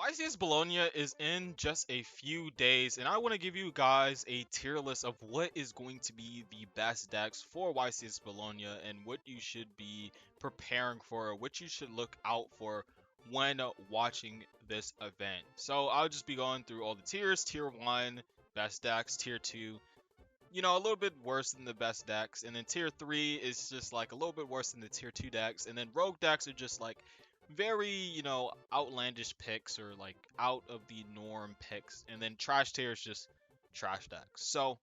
YCS Bologna is in just a few days, and I want to give you guys a tier list of what is going to be the best decks for YCS Bologna and what you should be preparing for, what you should look out for when watching this event. So I'll just be going through all the tiers. Tier 1, best decks. Tier 2, a little bit worse than the best decks. And then tier 3 is just like a little bit worse than the tier 2 decks. And then rogue decks are just like very, outlandish picks or like out of the norm picks. And then trash tier is just trash decks. So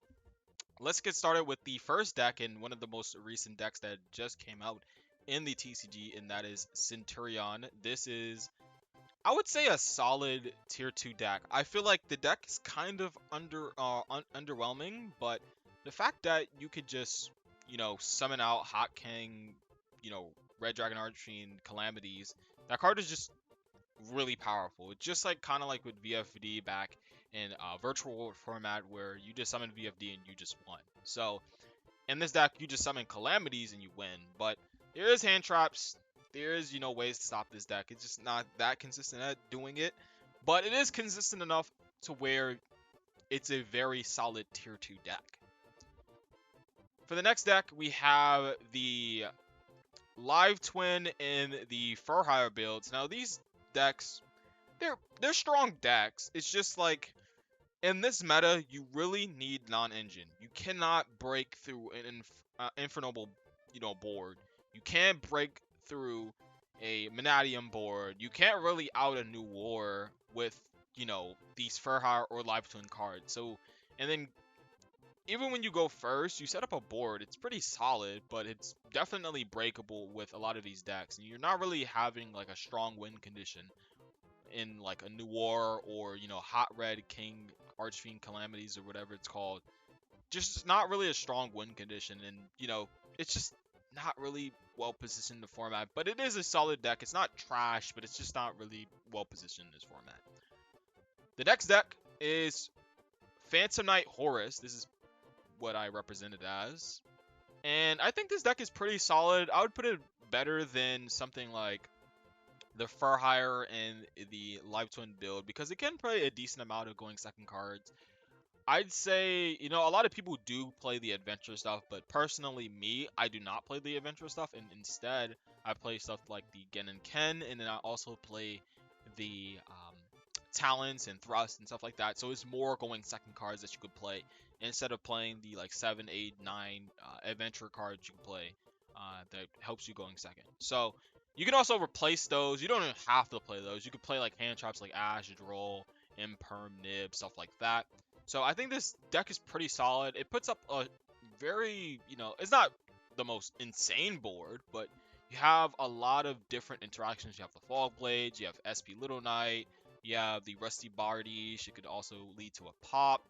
let's get started with the first deck and one of the most recent decks that just came out in the TCG, and that is Centurion. This is, I would say, a solid tier 2 deck. I feel like the deck is kind of underwhelming, but the fact that you could just, summon out Hot King, Red Dragon Archfiend, Calamities, that card is just really powerful. It's just like kind of like with VFD back in Virtual World format where you just summon VFD and you just won. So in this deck, you just summon Calamities and you win. But there is hand traps. There is, ways to stop this deck. It's just not that consistent at doing it. But it is consistent enough to where it's a very solid tier 2 deck. For the next deck, we have the Live Twin and the Fur Hire builds. Now these decks, they're strong decks. It's just like in this meta, you really need non-engine. You cannot break through an Infernal, board. You can't break through a Manadium board. You can't really out a New War with, these Fur Hire or Live Twin cards. So, and then even when you go first, you set up a board. It's pretty solid, but it's definitely breakable with a lot of these decks. And you're not really having like a strong win condition in like a New War or, Hot Red King Archfiend Calamities or whatever it's called. Just not really a strong win condition, and it's just not really well positioned in the format. But it is a solid deck. It's not trash, but it's just not really well positioned in this format. The next deck is Phantom Knight Horus. This is what I represented as, and I think this deck is pretty solid. I would put it better than something like the Fur Hire and the Live Twin build because it can play a decent amount of going second cards. I'd say, a lot of people do play the adventure stuff, but personally, me, I do not play the adventure stuff, and instead, I play stuff like the Gen and Ken, and then I also play the Talents and Thrust and stuff like that. So it's more going second cards that you could play instead of playing the like 7, 8, 9 adventure cards you can play that helps you going second. So you can also replace those. You don't even have to play those. You could play like hand traps like Ash, Droll, Imperm, Nib, stuff like that. So I think this deck is pretty solid. It puts up a very, it's not the most insane board, but you have a lot of different interactions. You have the Fog Blades, you have SP Little Knight, you have the Rusty Bardiche. It could also lead to a pop.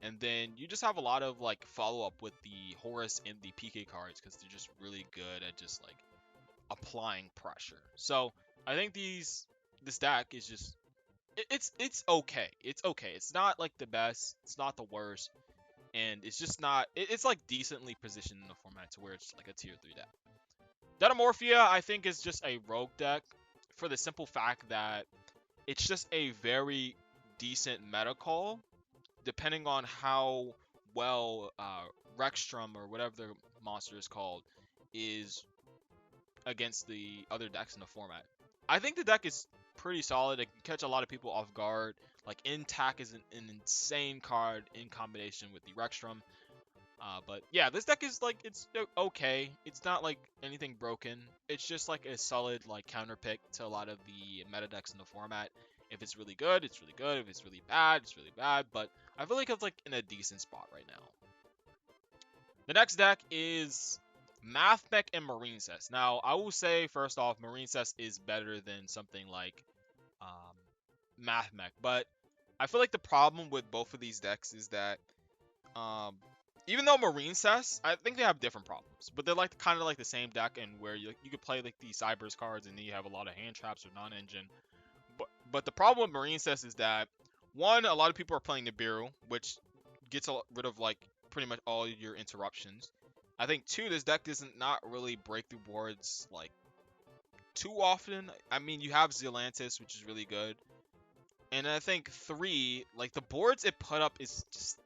And then you just have a lot of like follow up with the Horus and the PK cards because they're just really good at just like applying pressure. So I think this deck is just it's okay. It's okay. It's not like the best. It's not the worst. And it's just not. It's like decently positioned in the format to where it's like a tier 3 deck. Detamorphia, I think, is just a rogue deck for the simple fact that it's just a very decent meta call, depending on how well Rexstrom or whatever the monster is called is against the other decks in the format. I think the deck is pretty solid. It can catch a lot of people off guard. Like Intact is an insane card in combination with the Rexstrom. But yeah, this deck is like, it's okay. It's not like anything broken. It's just like a solid like counter pick to a lot of the meta decks in the format. If it's really good, it's really good. If it's really bad, it's really bad. But I feel like it's like in a decent spot right now. The next deck is Math Mech and Marine Cess. Now, I will say first off, Marine Cess is better than something like Math Mech. But I feel like the problem with both of these decks is that even though Marine Cess, I think they have different problems, but they're like kind of like the same deck, and where you could play like the Cybers cards, and then you have a lot of hand traps or non-engine. But the problem with Marine Cess is that one, a lot of people are playing Nibiru, which gets rid of like pretty much all your interruptions. I think two, this deck doesn't not really break through boards like too often. I mean, you have Zealantis, which is really good. And I think 3, like the boards it put up is just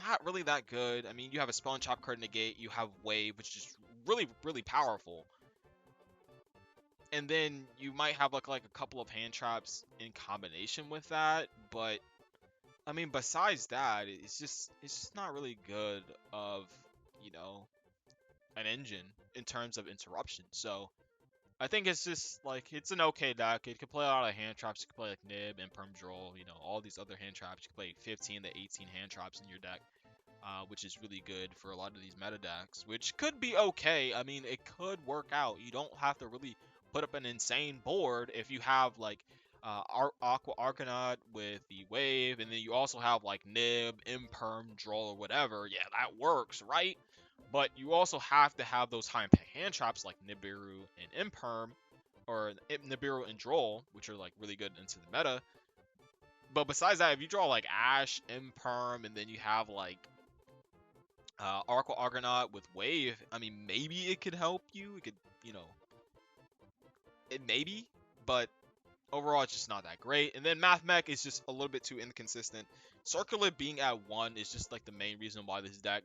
not really that good. I mean, you have a Spell and Chop card negate, you have Wave, which is really, really powerful. And then you might have like a couple of hand traps in combination with that, but I mean, besides that, it's just not really good of, you know, an engine in terms of interruption. So I think it's just like it's an okay deck. It can play a lot of hand traps. You can play like Nib and Perm Droll, you know, all these other hand traps. You can play 15 to 18 hand traps in your deck, which is really good for a lot of these meta decks, which could be okay. I mean, it could work out. You don't have to really put up an insane board if you have like Aqua Arcanaut with the Wave, and then you also have like Nib, Imperm, Droll, or whatever. Yeah, that works, right? But you also have to have those high impact hand traps like Nibiru and Imperm, or Nibiru and Droll, which are like really good into the meta. But besides that, if you draw like Ash, Imperm, and then you have like Aqua Argonaut with Wave, I mean, maybe it could help you. It could, you know, it maybe, but overall, it's just not that great. And then Math Mech is just a little bit too inconsistent. Circular being at 1 is just like the main reason why this deck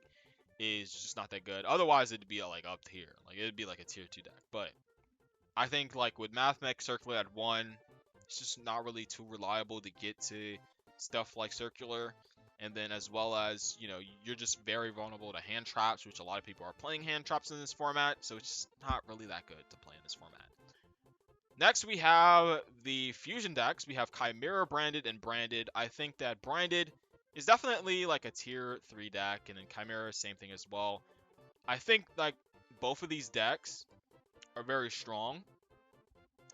is just not that good. Otherwise, it'd be like up tier. Like, it'd be like a tier 2 deck. But I think like with Math Mech Circular at 1, it's just not really too reliable to get to stuff like Circular. And then as well as, you know, you're just very vulnerable to hand traps, which a lot of people are playing hand traps in this format. So it's just not really that good to play in this format. Next, we have the fusion decks. We have Chimera branded and branded. I think that branded is definitely like a tier 3 deck, and then Chimera, same thing as well. I think like both of these decks are very strong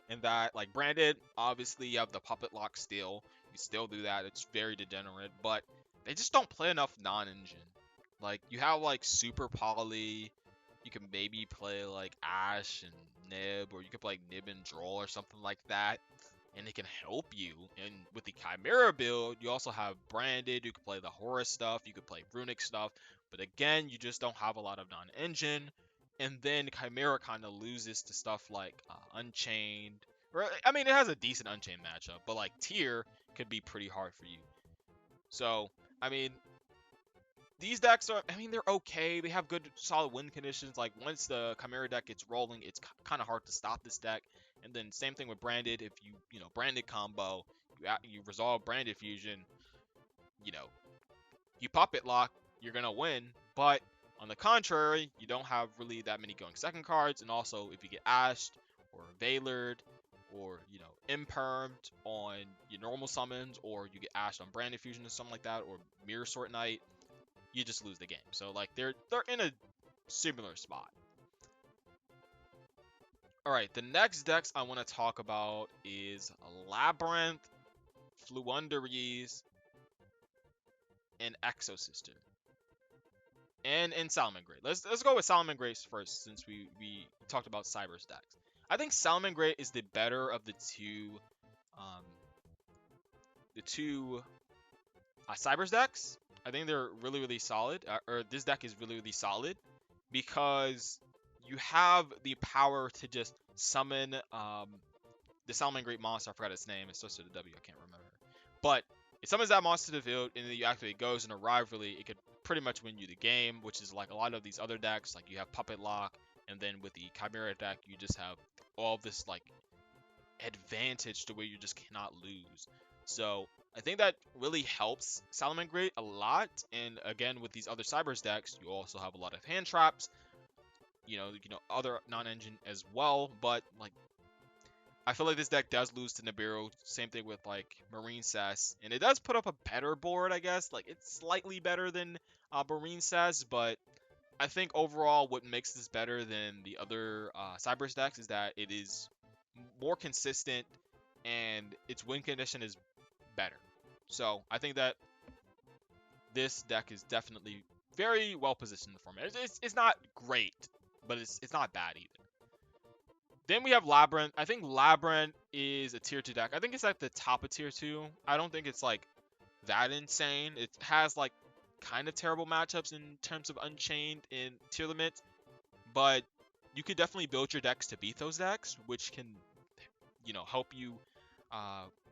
in that, like branded, obviously you have the Puppet Lock still. You still do that. It's very degenerate, but they just don't play enough non-engine. Like you have like Super Poly. You can maybe play like Ash and Nib, or you could play Nib and Droll or something like that, and it can help you. And with the Chimera build, you also have Branded. You can play the Horus stuff. You could play Runic stuff. But again, you just don't have a lot of non-engine. And then Chimera kind of loses to stuff like Unchained. Or, I mean, it has a decent Unchained matchup, but like Tier could be pretty hard for you. So, I mean, these decks are, I mean, they're okay. They have good, solid win conditions. Like, once the Chimera deck gets rolling, it's kind of hard to stop this deck. And then same thing with Branded. If you know, Branded combo, you resolve Branded Fusion, you know, you Puppet Lock, you're going to win. But on the contrary, you don't have really that many going second cards. And also, if you get Ashed or Veilered or, you know, Impermed on your normal summons, or you get Ashed on Branded Fusion or something like that, or Mirror Sort Knight, you just lose the game. So like they're in a similar spot. All right, the next decks I want to talk about is Labyrinth, Fluunderies, and Exosister, and Salamangreat. Let's go with Salamangreat first, since we talked about Cyber's decks. I think Salamangreat is the better of the two Cyber's decks. I think they're really, really solid, or this deck is really, really solid, because you have the power to just summon the Salamangreat monster. I forgot its name. It starts with a W. I can't remember. But it summons that monster to the field, and then you activate Goes, and a rivalry. It could pretty much win you the game, which is like a lot of these other decks. Like you have Puppet Lock, and then with the Chimera deck, you just have all this like advantage to where you just cannot lose. So I think that really helps Salamangreat a lot. And again, with these other Cybers decks, you also have a lot of hand traps. You know, other non-engine as well. But like, I feel like this deck does lose to Nibiru. Same thing with like Marine Sass, and it does put up a better board, I guess. Like it's slightly better than Marine Sass, but I think overall what makes this better than the other Cybers decks is that it is more consistent and its win condition is better. So I think that this deck is definitely very well positioned in the format. It's not great, but it's not bad either. Then we have Labyrinth. I think Labyrinth is a tier 2 deck. I think it's at the top of tier 2. I don't think it's like that insane. It has like kind of terrible matchups in terms of Unchained and tier limits, but you could definitely build your decks to beat those decks, which can, you know, help you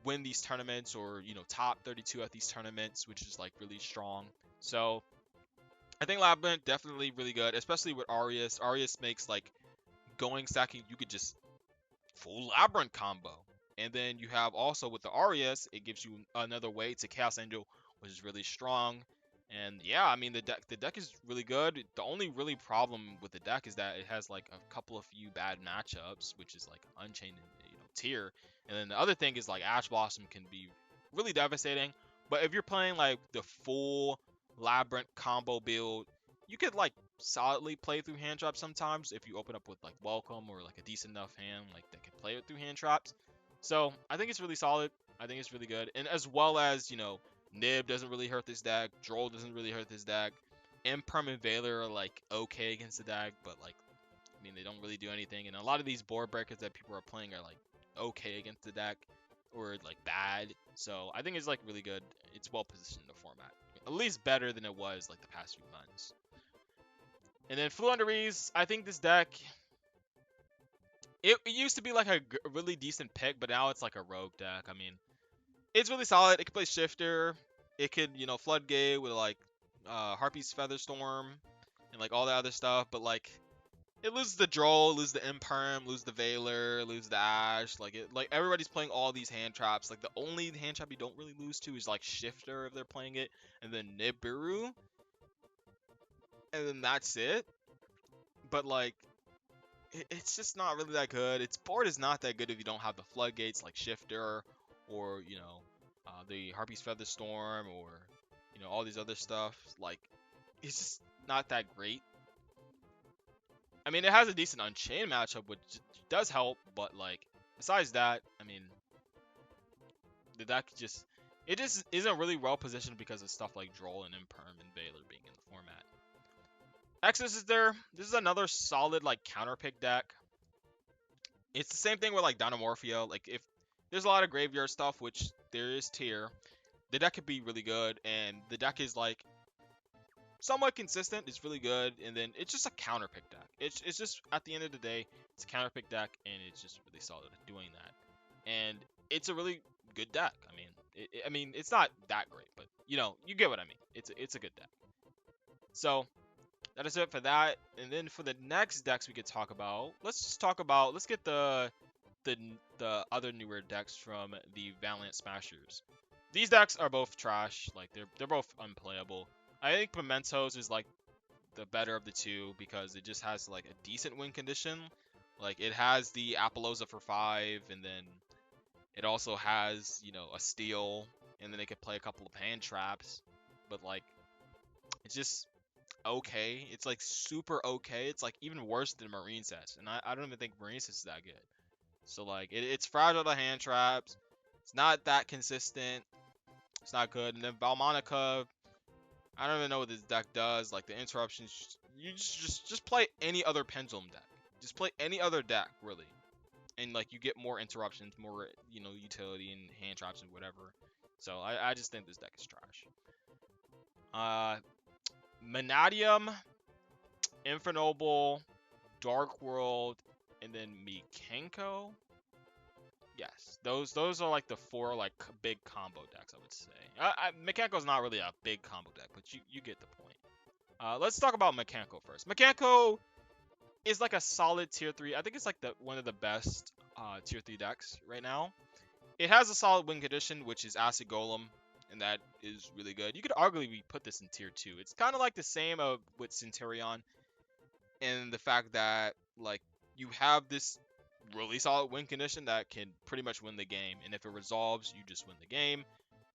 win these tournaments or top 32 at these tournaments, which is like really strong. So I think Labyrinth definitely really good, especially with Arius. Arius makes like going stacking, you could just full Labyrinth combo. And then you have also with the Arius, it gives you another way to Chaos Angel, which is really strong. And yeah, I mean the deck is really good. The only really problem with the deck is that it has like a couple of few bad matchups, which is like Unchained and Tier. And then the other thing is like Ash Blossom can be really devastating. But if you're playing like the full Labyrinth combo build, you could like solidly play through hand traps sometimes if you open up with like Welcome or like a decent enough hand like that can play it through hand traps. So I think it's really solid. I think it's really good. And as well as, Nib doesn't really hurt this deck. Droll doesn't really hurt this deck. Imperm and Veiler are like okay against the deck, but like I mean they don't really do anything. And a lot of these board breakers that people are playing are like okay against the deck or like bad. So I think it's like really good. It's well positioned in the format. At least better than it was like the past few months. And then Fluenderies, I think this deck, it used to be like a really decent pick, but now it's like a rogue deck. I mean, it's really solid. It can play Shifter. It could, Floodgate with like Harpy's Featherstorm and like all that other stuff. But like, it loses the Droll, loses the Imperm, loses the Veiler, loses the Ash. Like everybody's playing all these hand traps. Like the only hand trap you don't really lose to is like Shifter if they're playing it, and then Nibiru, and then that's it. But like, it's just not really that good. Its board is not that good if you don't have the Floodgates like Shifter or the Harpy's Featherstorm or all these other stuff. Like it's just not that great. I mean, it has a decent Unchained matchup, which does help, but like besides that, I mean, the deck just isn't really well positioned because of stuff like Droll and Imperm and Veiler being in the format. Exodus is there. This is another solid like counter pick deck. It's the same thing with like Dynamorphia. Like if there's a lot of graveyard stuff, which there is tier, the deck could be really good, and the deck is like somewhat consistent. It's really good, and then it's just a counter pick deck. It's just at the end of the day, it's a counter pick deck, and it's just really solid at doing that. And it's a really good deck. I mean, it's not that great, but you get what I mean. It's a good deck. So that is it for that. And then for the next decks we could talk about, let's get the other newer decks from the Valiant Smashers. These decks are both trash. Like they're both unplayable. I think Mementos is like the better of the two because it just has like a decent win condition. Like it has the Apollosa for 5, and then it also has a steal, and then it can play a couple of hand traps. But like it's just okay. It's like super okay. It's like even worse than Marine Cess, and I don't even think Marine Cess is that good. So like it's fragile to hand traps. It's not that consistent. It's not good. And then Valmonica, I don't even know what this deck does. Like the interruptions, you just play any other Pendulum deck. Just play any other deck really, and like you get more interruptions, more utility and hand traps and whatever. So I just think this deck is trash. Manadium, Infernoble, Dark World, and then Mikenko. Yes, those are like the 4 like big combo decks, I would say. Mekanko's not really a big combo deck, but you get the point. Let's talk about Mekanko first. Mekanko is like a solid tier 3. I think it's like one of the best tier 3 decks right now. It has a solid win condition, which is Acid Golem, and that is really good. You could arguably put this in tier 2. It's kind of like the same with Centurion, and the fact that like you have this really solid win condition that can pretty much win the game, and if it resolves, you just win the game.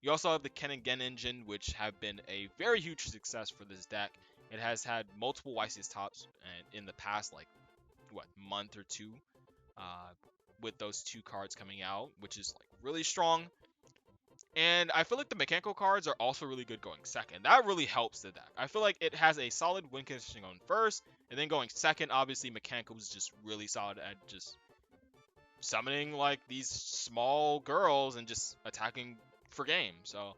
You also have the Ken and Gen engine, which have been a very huge success for this deck. It has had multiple YCS tops in the past like month or two, with those 2 cards coming out, which is like really strong. And I feel like the Mechanical cards are also really good going second. That really helps the deck. I feel like it has a solid win condition going first, and then going second, obviously Mechanical is just really solid at just summoning like these small girls and just attacking for game. So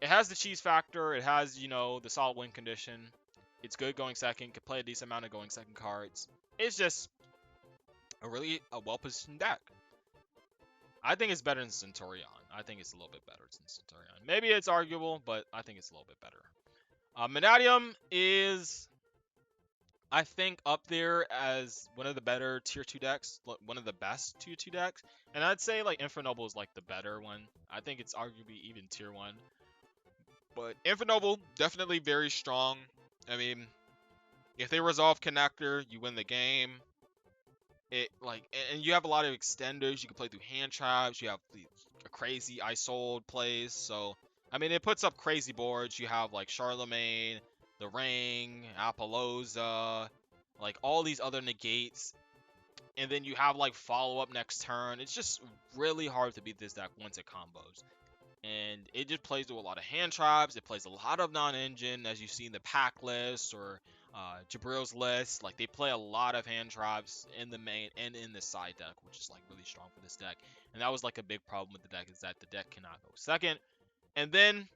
it has the cheese factor. It has, the solid win condition. It's good going second. Can play a decent amount of going second cards. It's just a well-positioned deck. I think it's better than Centurion. I think it's a little bit better than Centurion. Maybe it's arguable, but I think it's a little bit better. Manadium is, I think, up there as one of the better tier 2 decks, one of the best tier 2 decks. And I'd say like Infernoble is like the better one. I think it's arguably even tier 1. But Infernoble, definitely very strong. I mean, if they resolve Connector, you win the game. It like, and you have a lot of extenders. You can play through hand traps. You have a crazy isold plays. So I mean, it puts up crazy boards. You have like Charlemagne, the Ring, Apollosa, like all these other negates, and then you have like follow up next turn. It's just really hard to beat this deck once it combos. And it just plays with a lot of hand traps. It plays a lot of non-engine, as you see in the pack list or Jabril's list. Like, they play a lot of hand traps in the main and in the side deck, which is like really strong for this deck. And that was like a big problem with the deck, is that the deck cannot go second. And then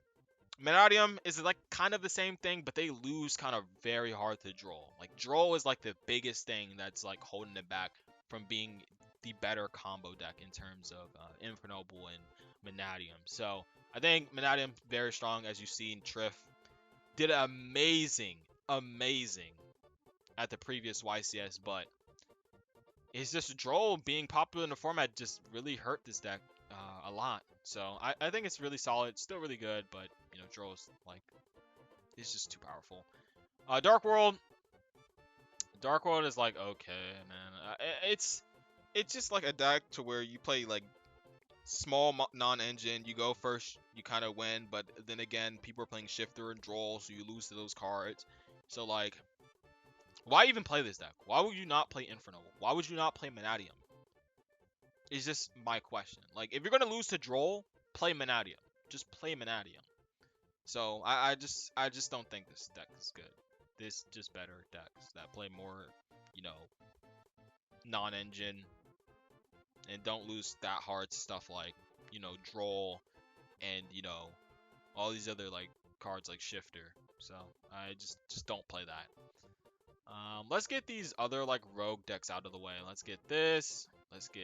Menadium is like kind of the same thing, but they lose kind of very hard to draw. Like, draw is like the biggest thing that's like holding it back from being the better combo deck in terms of Infernoble and Menadium. So I think Menadium very strong, as you see in Triff. Did amazing, amazing at the previous YCS, but it's just Droll being popular in the format just really hurt this deck a lot. So I think it's really solid, still really good, but you know, Droll's like, it's just too powerful. Dark World is like okay, man. It's just like a deck to where you play like small non-engine. You go first, you kind of win, but then again, people are playing Shifter and Droll, so you lose to those cards. So like, why even play this deck? Why would you not play Infernoble? Why would you not play Menadium? Is just my question. Like, if you're gonna lose to Droll, play Menadium. Just play Menadium. So I just don't think this deck is good. There's just better decks that play more, you know, non-engine and don't lose that hard stuff like, you know, Droll and, you know, all these other like cards like Shifter. So I just don't play that. Let's get these other like rogue decks out of the way. Let's get this. Let's get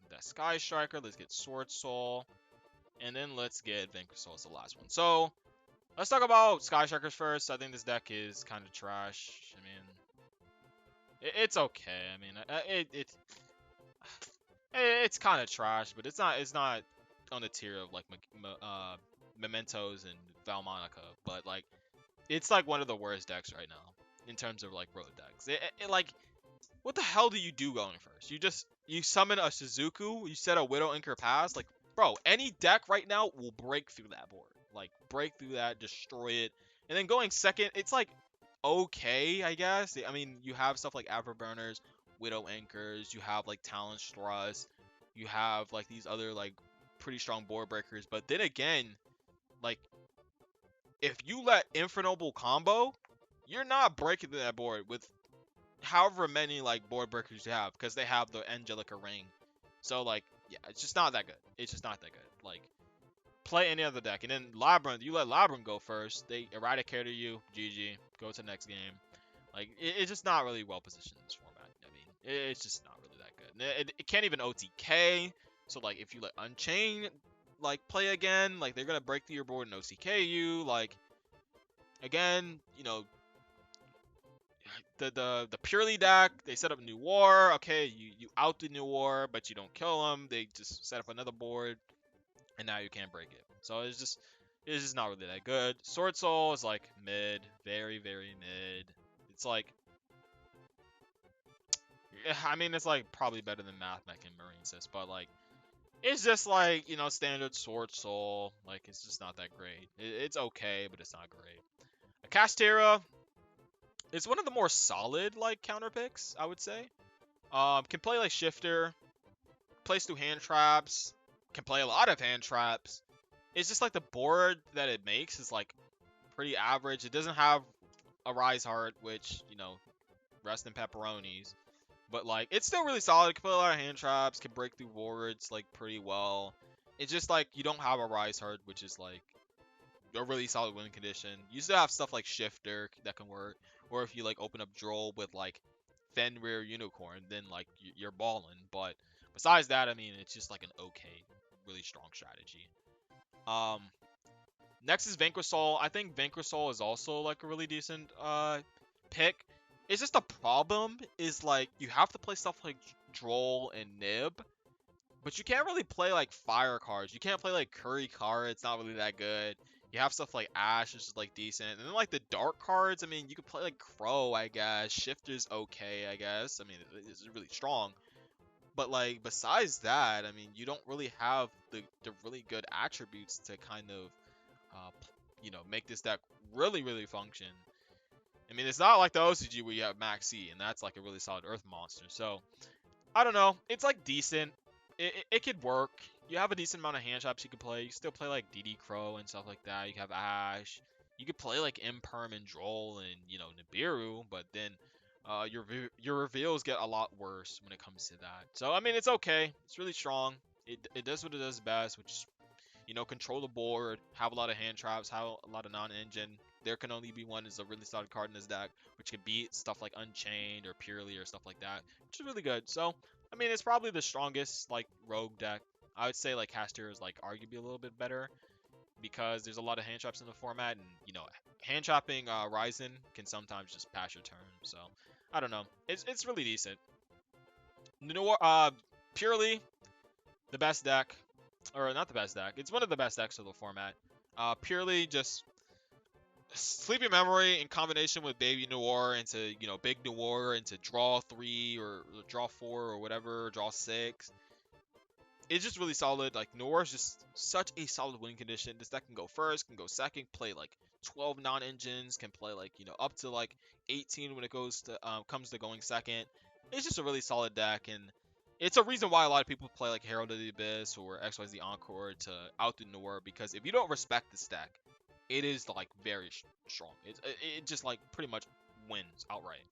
the Sky Striker. Let's get Sword Soul. And then let's get Vanquish Soul as the last one. So let's talk about Sky Strikers first. I think this deck is kind of trash. I mean, it's okay. I mean, it's kind of trash, but it's not on the tier of like Mementos and Valmonica. But like, it's like one of the worst decks right now in terms of like road decks. Like, what the hell do you do going first? You summon a Suzuku, you set a Widow Inker pass. Like, bro, any deck right now will break through that board. Like, break through that, destroy it. And then going second, it's like okay, I guess. I mean, you have stuff like Afterburners, Widow Anchors, you have like Talon Thrust, you have like these other like pretty strong board breakers. But then again, like, if you let Infernoble combo, you're not breaking that board with however many like board breakers you have, because they have the Angelica Ring. So like, yeah, it's just not that good. It's just not that good. Like, play any other deck. And then Labyrinth, you let Labyrinth go first, they eradicate you, GG, go to the next game. Like, it's just not really well positioned in this format. I mean, it's just not really that good. It can't even OTK. So like, if you let Unchain like play again, like, they're gonna break through your board and OTK you. Like, again, you know, the purely deck, they set up New War. Okay, you out the New War, but you don't kill them. They just set up another board, and now you can't break it. So it's just not really that good. Sword Soul is like mid, very very mid. It's like, I mean, it's like probably better than Math Mech and Marine Sys, but like, it's just like, you know, standard Sword Soul. Like, it's just not that great. It's okay, but it's not great. A Castera, it's one of the more solid like counter picks, I would say. Can play like Shifter, plays through hand traps, can play a lot of hand traps. It's just like the board that it makes is like pretty average. It doesn't have a Rise Heart, which, you know, rest in pepperonis. But like, it's still really solid. It can play a lot of hand traps, can break through wards like pretty well. It's just like, you don't have a Rise Heart, which is like a really solid win condition. You still have stuff like Shifter that can work, or if you like open up Droll with like Fenrir Unicorn, then like you're balling. But Besides that, I mean, it's just like an okay, really strong strategy. Um, Next is Vanquisol. I think Vanquisol is also like a really decent pick. It's just the problem is like you have to play stuff like Droll and Nib, but you can't really play like fire cards. You can't play like Curry card. It's not really that good. You have stuff like Ash, which is like decent, and then like the dark cards. I mean, you could play like Crow, I guess. Shifter's okay, I guess. I mean, it's really strong. But like besides that, I mean, you don't really have the really good attributes to kind of make this deck really function. I mean, it's not like the OCG where you have Max C, and that's like a really solid Earth monster. So I don't know. It's like decent. It could work. You have a decent amount of hand traps you could play. You still play like DD Crow and stuff like that. You have Ash. You could play like Imperm and Droll and Nibiru, but then your reveals get a lot worse when it comes to that. So I mean, it's okay. It's really strong. It does what it does best, which is control the board, have a lot of hand traps, have a lot of non-engine. There can only be one is a really solid card in this deck, which can beat stuff like Unchained or Purely or stuff like that, which is really good. So, I mean, it's probably the strongest like rogue deck. I would say like Caster is like arguably a little bit better because there's a lot of hand traps in the format, and hand trapping Ryzen can sometimes just pass your turn. So, I don't know. It's really decent. Purely the best deck, or not the best deck. It's one of the best decks of the format. Purely just Sleepy Memory in combination with Baby Noir into Big Noir into draw 3 or draw 4 or whatever, draw 6. It's just really solid. Like Noir is just such a solid win condition. This deck can go first, can go second, play like 12 non-engines, can play like up to like 18 when it goes to comes to going second. It's just a really solid deck, and it's a reason why a lot of people play like Herald of the Abyss or XYZ Encore to outdo Noir, because if you don't respect this deck, it is like very strong. It just like pretty much wins outright.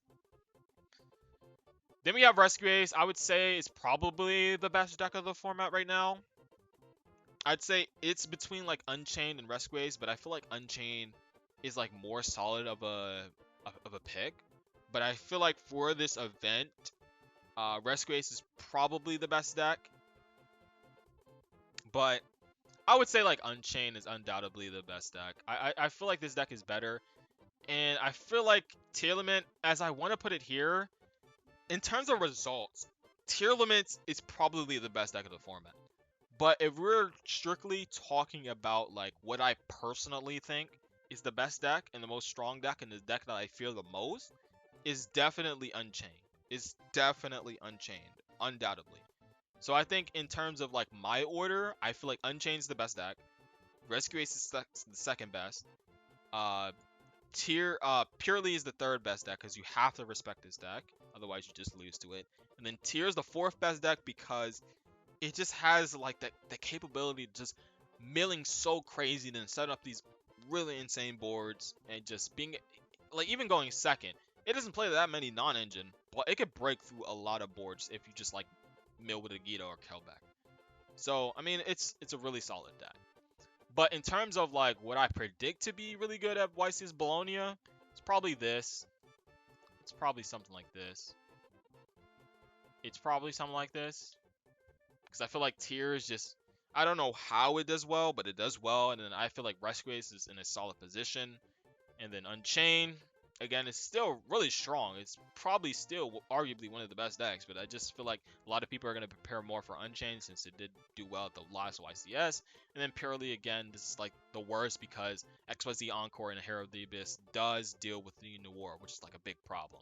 Then we have Rescue Ace. I would say it's probably the best deck of the format right now. I'd say it's between like Unchained and Rescue Ace, but I feel like Unchained is like more solid of a pick. But I feel like for this event, Rescue Ace is probably the best deck. But I would say like Unchained is undoubtedly the best deck. I feel like this deck is better. And I feel like Tearlament, as I want to put it here, in terms of results, Tearlament is probably the best deck of the format. But if we're strictly talking about like what I personally think is the best deck and the most strong deck and the deck that I feel the most, is definitely Unchained. Is definitely Unchained, undoubtedly. So I think in terms of like my order, I feel like Unchained's the best deck. Rescue Ace is the second best. Purely is the third best deck because you have to respect this deck, otherwise you just lose to it. And then Tear is the fourth best deck because it just has like the capability of just milling so crazy and then set up these really insane boards and just being like even going second. It doesn't play that many non-engine, but it could break through a lot of boards if you just like mill with a Gita or Kelbeck. So I mean it's a really solid deck. But in terms of like what I predict to be really good at YCS Bologna, it's probably this. It's probably something like this. It's probably something like this. Because I feel like Tier is just, I don't know how it does well, but it does well. And then I feel like Rescue Ace is in a solid position. And then Unchained, again, is still really strong. It's probably still arguably one of the best decks, but I just feel like a lot of people are going to prepare more for Unchained since it did do well at the last YCS. And then Purely, again, this is like the worst because XYZ Encore and Hero of the Abyss does deal with the Noir, which is like a big problem.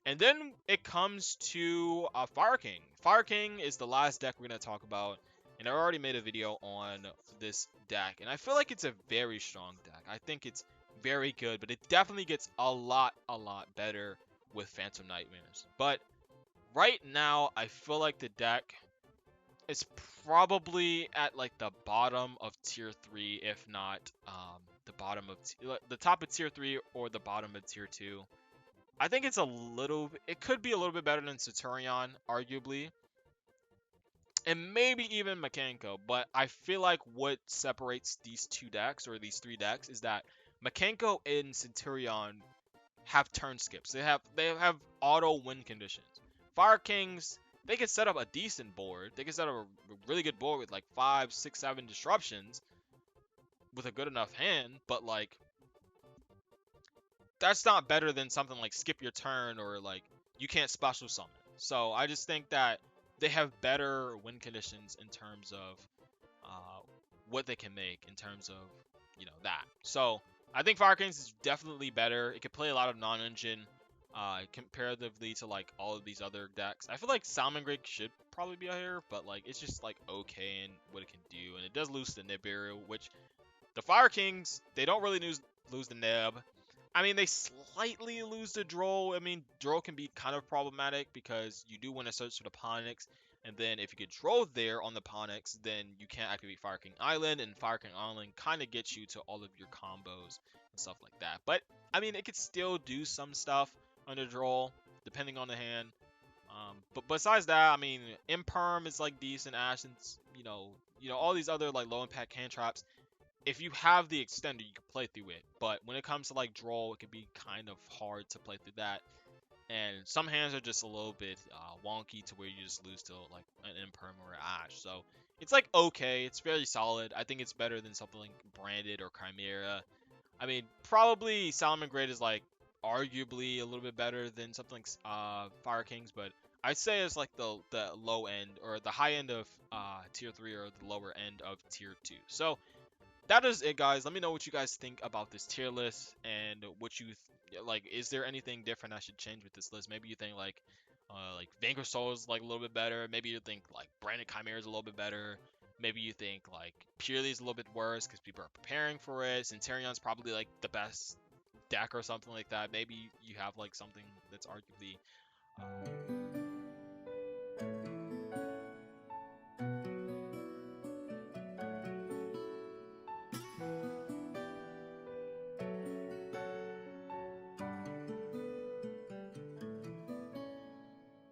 And then it comes to Fire King. Fire King is the last deck we're going to talk about. And I already made a video on this deck. And I feel like it's a very strong deck. I think it's very good, but it definitely gets a lot better with Phantom Nightmares. But right now, I feel like the deck is probably at like the bottom of tier 3, if not the bottom of the top of tier 3 or the bottom of tier 2. I think it's it could be a little bit better than Centurion, arguably. And maybe even Makenko, but I feel like what separates these two decks, or these three decks, is that Makenko and Centurion have turn skips. They have auto win conditions. Fire Kings, they could set up a decent board. They could set up a really good board with like 5, 6, 7 disruptions with a good enough hand, but like that's not better than something like skip your turn or like you can't special summon. So I just think that they have better win conditions in terms of uh, what they can make in terms of that. So I think Fire Kings is definitely better. It can play a lot of non-engine comparatively to like all of these other decks. I feel like Salmon Grade should probably be higher, but like it's just like okay in what it can do, and it does lose the Nibiru, which the Fire Kings they don't really lose the Nib. I mean, they slightly lose the Droll. I mean, Droll can be kind of problematic because you do want to search for the Ponix, and then if you get Droll there on the Ponix, then you can't activate Fire King Island, and Fire King Island kind of gets you to all of your combos and stuff like that. But, I mean, it could still do some stuff under Droll, depending on the hand. But besides that, I mean, Imperm is like decent. Ashen's, all these other like low impact hand traps if you have the extender, you can play through it. But when it comes to like draw, it can be kind of hard to play through that. And some hands are just a little bit wonky to where you just lose to like an Imperm or an Ash. So it's like okay, it's very solid. I think it's better than something like Branded or Chimera. I mean, probably Salamangreat is like arguably a little bit better than something like Fire Kings, but I'd say it's like the low end or the high end of tier 3 or the lower end of tier 2. So that is it, guys. Let me know what you guys think about this tier list and what you like. Is there anything different I should change with this list? Maybe you think like Vanquish Soul is like a little bit better. Maybe you think like Branded Chimera is a little bit better. Maybe you think like Purely is a little bit worse because people are preparing for it. Centurion's probably like the best deck or something like that. Maybe you have like something that's arguably